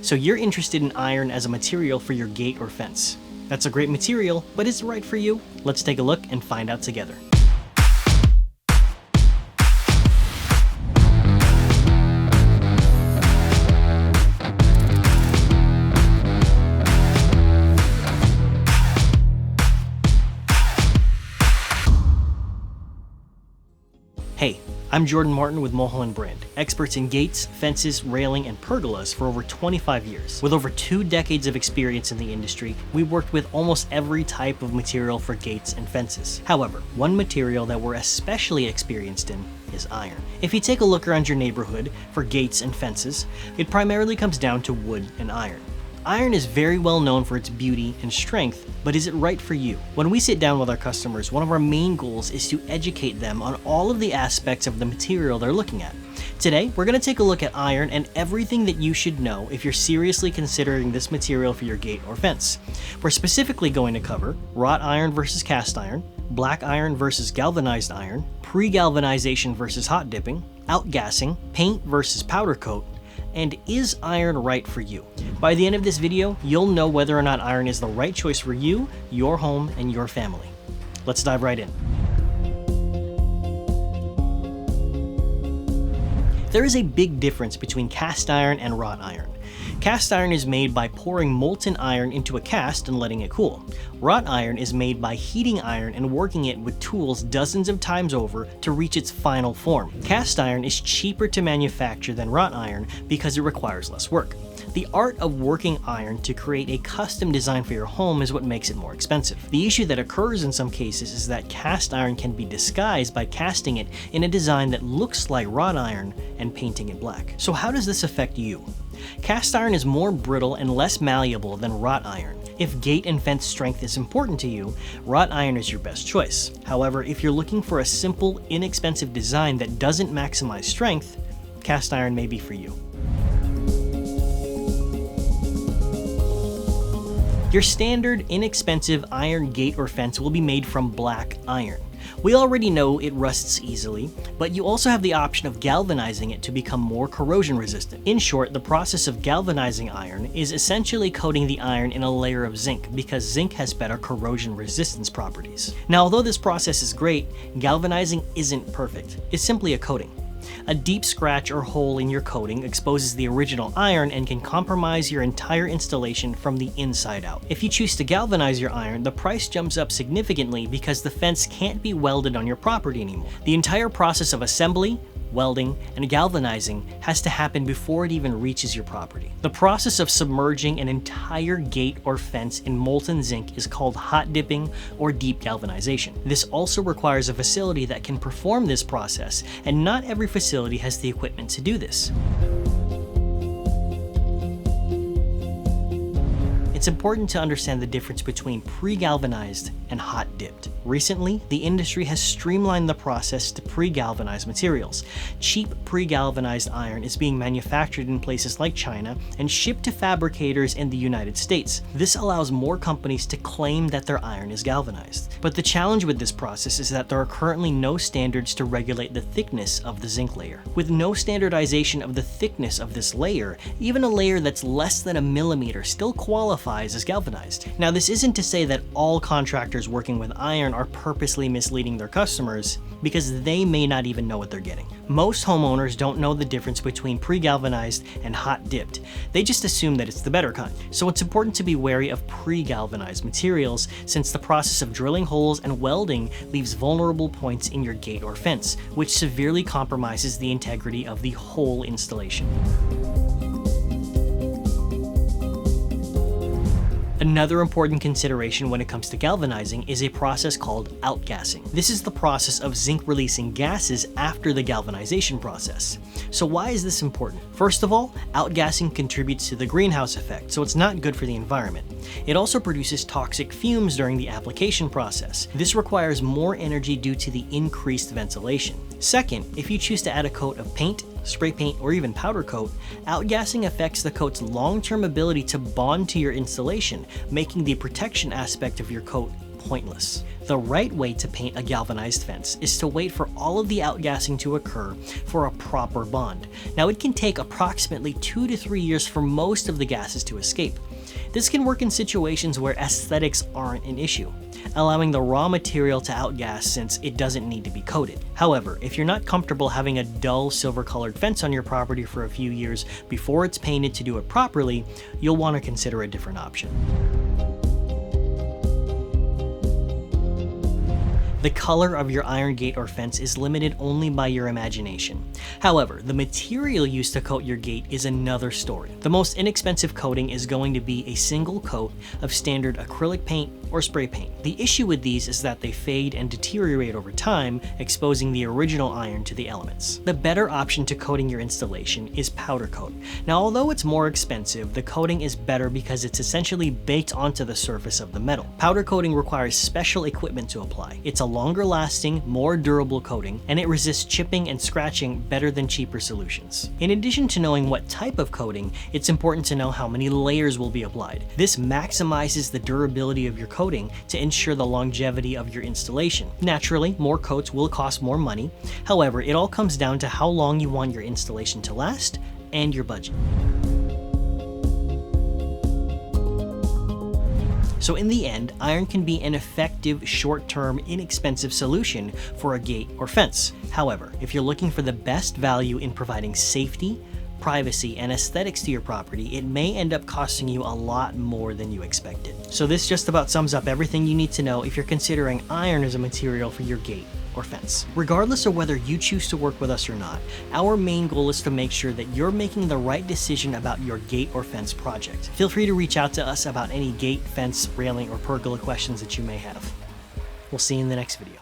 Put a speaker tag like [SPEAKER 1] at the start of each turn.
[SPEAKER 1] So you're interested in iron as a material for your gate or fence. That's a great material, but is it right for you? Let's take a look and find out together. Hey, I'm Jordan Martin with Mulholland brand, experts in gates, fences, railing, and pergolas for over 25 years. With over 2 decades of experience in the industry, we worked with almost every type of material for gates and fences. However, one material that we're especially experienced in is iron. If you take a look around your neighborhood for gates and fences, it primarily comes down to wood and iron. Iron is very well known for its beauty and strength, but is it right for you? When we sit down with our customers, one of our main goals is to educate them on all of the aspects of the material they're looking at. Today, we're going to take a look at iron and everything that you should know if you're seriously considering this material for your gate or fence. We're specifically going to cover wrought iron versus cast iron, black iron versus galvanized iron, pre-galvanization versus hot dipping, outgassing, paint versus powder coat, and is iron right for you? By the end of this video, you'll know whether or not iron is the right choice for you, your home, and your family. Let's dive right in. There is a big difference between cast iron and wrought iron. Cast iron is made by pouring molten iron into a cast and letting it cool. Wrought iron is made by heating iron and working it with tools dozens of times over to reach its final form. Cast iron is cheaper to manufacture than wrought iron because it requires less work. The art of working iron to create a custom design for your home is what makes it more expensive. The issue that occurs in some cases is that cast iron can be disguised by casting it in a design that looks like wrought iron and painting it black. So how does this affect you? Cast iron is more brittle and less malleable than wrought iron. If gate and fence strength is important to you, wrought iron is your best choice. However, if you're looking for a simple, inexpensive design that doesn't maximize strength, cast iron may be for you. Your standard, inexpensive iron gate or fence will be made from black iron. We already know it rusts easily, but you also have the option of galvanizing it to become more corrosion resistant. In short, the process of galvanizing iron is essentially coating the iron in a layer of zinc because zinc has better corrosion resistance properties. Now, although this process is great, galvanizing isn't perfect. It's simply a coating. A deep scratch or hole in your coating exposes the original iron and can compromise your entire installation from the inside out. If you choose to galvanize your iron, the price jumps up significantly because the fence can't be welded on your property anymore. The entire process of assembly, welding, and galvanizing has to happen before it even reaches your property. The process of submerging an entire gate or fence in molten zinc is called hot dipping or deep galvanization. This also requires a facility that can perform this process, and not every facility has the equipment to do this. It's important to understand the difference between pre-galvanized and hot dipped. Recently, the industry has streamlined the process to pre-galvanize materials. Cheap pre-galvanized iron is being manufactured in places like China and shipped to fabricators in the United States. This allows more companies to claim that their iron is galvanized. But the challenge with this process is that there are currently no standards to regulate the thickness of the zinc layer. With no standardization of the thickness of this layer, even a layer that's less than a millimeter still qualifies as galvanized. Now, this isn't to say that all contractors working with iron are purposely misleading their customers, because they may not even know what they're getting. Most homeowners don't know the difference between pre-galvanized and hot dipped. They just assume that it's the better kind. So it's important to be wary of pre-galvanized materials, since the process of drilling holes and welding leaves vulnerable points in your gate or fence, which severely compromises the integrity of the whole installation. Another important consideration when it comes to galvanizing is a process called outgassing. This is the process of zinc releasing gases after the galvanization process. So why is this important? First of all, outgassing contributes to the greenhouse effect, so it's not good for the environment. It also produces toxic fumes during the application process. This requires more energy due to the increased ventilation. Second, if you choose to add a coat of paint, spray paint, or even powder coat, outgassing affects the coat's long-term ability to bond to your installation, making the protection aspect of your coat pointless. The right way to paint a galvanized fence is to wait for all of the outgassing to occur for a proper bond. Now, it can take approximately 2 to 3 years for most of the gases to escape. This can work in situations where aesthetics aren't an issue, allowing the raw material to outgas since it doesn't need to be coated. However, if you're not comfortable having a dull silver-colored fence on your property for a few years before it's painted to do it properly, you'll want to consider a different option. The color of your iron gate or fence is limited only by your imagination. However, the material used to coat your gate is another story. The most inexpensive coating is going to be a single coat of standard acrylic paint or spray paint. The issue with these is that they fade and deteriorate over time, exposing the original iron to the elements. The better option to coating your installation is powder coat. Now, although it's more expensive, the coating is better because it's essentially baked onto the surface of the metal. Powder coating requires special equipment to apply. It's a longer lasting, more durable coating, and it resists chipping and scratching better than cheaper solutions. In addition to knowing what type of coating, it's important to know how many layers will be applied. This maximizes the durability of your coating to ensure the longevity of your installation. Naturally, more coats will cost more money. However, it all comes down to how long you want your installation to last and your budget. So in the end, iron can be an effective, short-term, inexpensive solution for a gate or fence. However, if you're looking for the best value in providing safety, privacy, and aesthetics to your property, it may end up costing you a lot more than you expected. So this just about sums up everything you need to know if you're considering iron as a material for your gate or fence. Regardless of whether you choose to work with us or not, our main goal is to make sure that you're making the right decision about your gate or fence project. Feel free to reach out to us about any gate, fence, railing, or pergola questions that you may have. We'll see you in the next video.